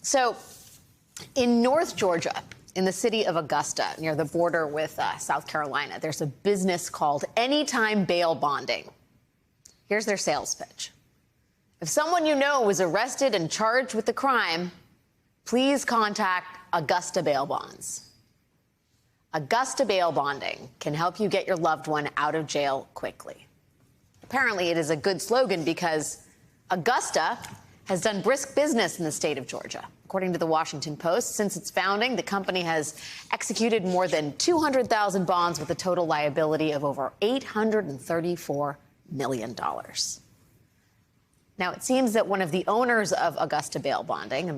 So in North Georgia, in the city of Augusta, near the border with South Carolina, there's a business called Anytime Bail Bonding. Here's their sales pitch. If someone you know was arrested and charged with a crime, please contact Augusta Bail Bonds. Augusta Bail Bonding can help you get your loved one out of jail quickly. Apparently, it is a good slogan because Augusta has done brisk business in the state of Georgia. According to the Washington Post, since its founding, the company has executed more than 200,000 bonds with a total liability of over $834 million. Now, it seems that one of the owners of Augusta Bail Bonding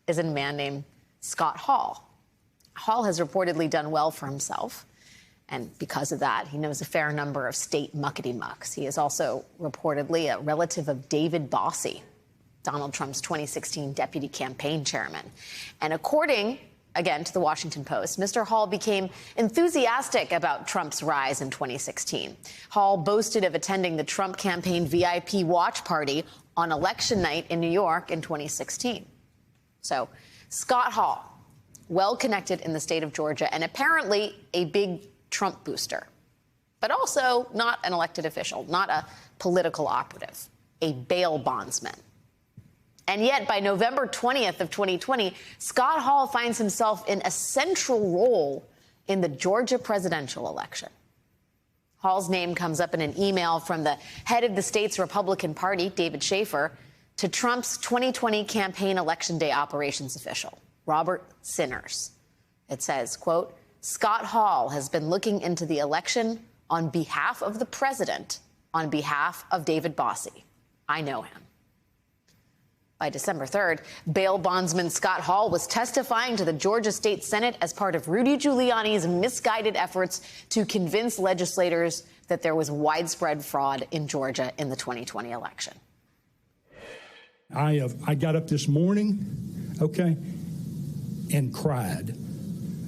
is a man named Scott Hall. Hall has reportedly done well for himself, and because of that, he knows a fair number of state muckety-mucks. He is also reportedly a relative of David Bossie, Donald Trump's 2016 deputy campaign chairman. And according, again, to the Washington Post, Mr. Hall became enthusiastic about Trump's rise in 2016. Hall boasted of attending the Trump campaign VIP watch party on election night in New York in 2016. So Scott Hall, well-connected in the state of Georgia and apparently a big Trump booster, but also not an elected official, not a political operative, a bail bondsman. And yet, by November 20th of 2020, Scott Hall finds himself in a central role in the Georgia presidential election. Hall's name comes up in an email from the head of the state's Republican Party, David Schaefer, to Trump's 2020 campaign election day operations official, Robert Sinners. It says, quote, Scott Hall has been looking into the election on behalf of the president, on behalf of David Bossie. I know him. By December 3rd, bail bondsman Scott Hall was testifying to the Georgia State Senate as part of Rudy Giuliani's misguided efforts to convince legislators that there was widespread fraud in Georgia in the 2020 election. I got up this morning, okay, and cried,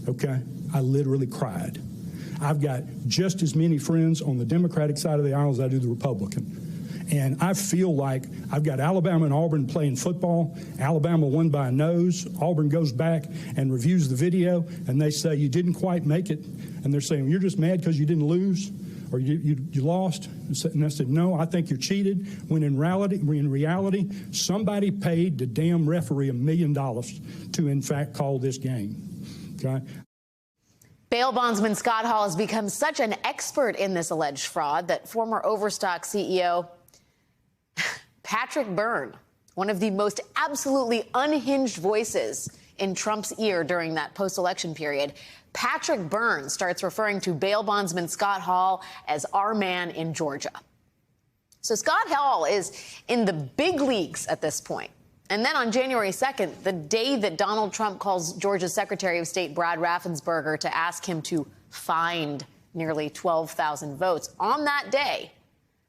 okay? I literally cried. I've got just as many friends on the Democratic side of the aisle as I do the Republican. And I feel like I've got Alabama and Auburn playing football. Alabama won by a nose. Auburn goes back and reviews the video, and they say, you didn't quite make it. And they're saying, you're just mad because you didn't lose or you lost. And I said, no, I think you're cheated. When in reality, somebody paid the damn referee $1 million to, in fact, call this game. Okay? Bail bondsman Scott Hall has become such an expert in this alleged fraud that former Overstock CEO Patrick Byrne, one of the most absolutely unhinged voices in Trump's ear during that post-election period, Patrick Byrne starts referring to bail bondsman Scott Hall as our man in Georgia. So Scott Hall is in the big leagues at this point. And then on January 2nd, the day that Donald Trump calls Georgia's Secretary of State Brad Raffensperger to ask him to find nearly 12,000 votes, on that day,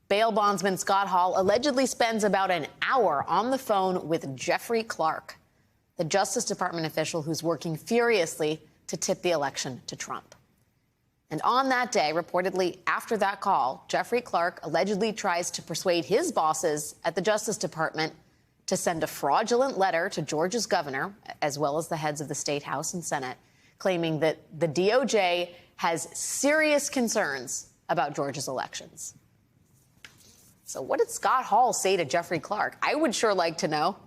bail bondsman Scott Hall allegedly spends about an hour on the phone with Jeffrey Clark, the Justice Department official who's working furiously to tip the election to Trump. And on that day, reportedly after that call, Jeffrey Clark allegedly tries to persuade his bosses at the Justice Department to send a fraudulent letter to Georgia's governor, as well as the heads of the state House and Senate, claiming that the DOJ has serious concerns about Georgia's elections. So what did Scott Hall say to Jeffrey Clark? I would sure like to know.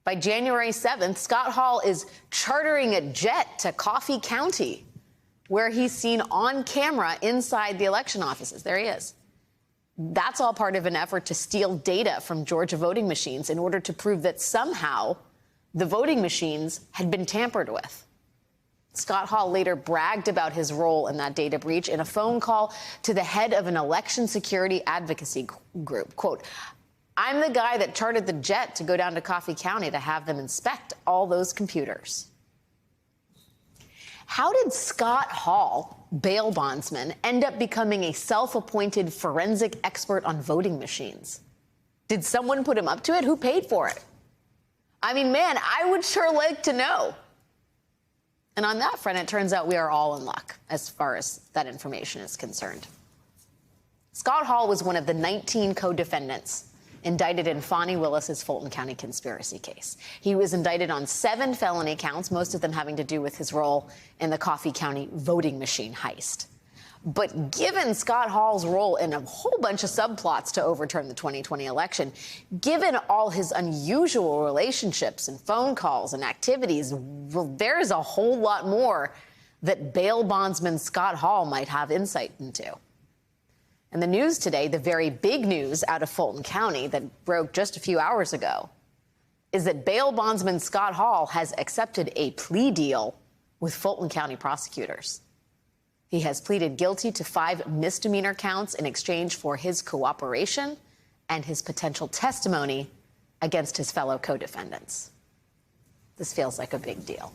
By January 7th, Scott Hall is chartering a jet to Coffee County, where he's seen on camera inside the election offices. There he is. That's all part of an effort to steal data from Georgia voting machines in order to prove that somehow the voting machines had been tampered with. Scott Hall later bragged about his role in that data breach in a phone call to the head of an election security advocacy group. Quote, I'm the guy that chartered the jet to go down to Coffee County to have them inspect all those computers. How did Scott Hall, bail bondsman, end up becoming a self-appointed forensic expert on voting machines? Did someone put him up to it? Who paid for it? I mean, man, I would sure like to know. And on that front, it turns out we are all in luck as far as that information is concerned. Scott Hall was one of the 19 co-defendants indicted in Fani Willis's Fulton County conspiracy case. He was indicted on 7 felony counts, most of them having to do with his role in the Coffee County voting machine heist. But given Scott Hall's role in a whole bunch of subplots to overturn the 2020 election, given all his unusual relationships and phone calls and activities, well, there's a whole lot more that bail bondsman Scott Hall might have insight into. And the news today, the very big news out of Fulton County that broke just a few hours ago, is that bail bondsman Scott Hall has accepted a plea deal with Fulton County prosecutors. He has pleaded guilty to 5 misdemeanor counts in exchange for his cooperation and his potential testimony against his fellow co-defendants. This feels like a big deal.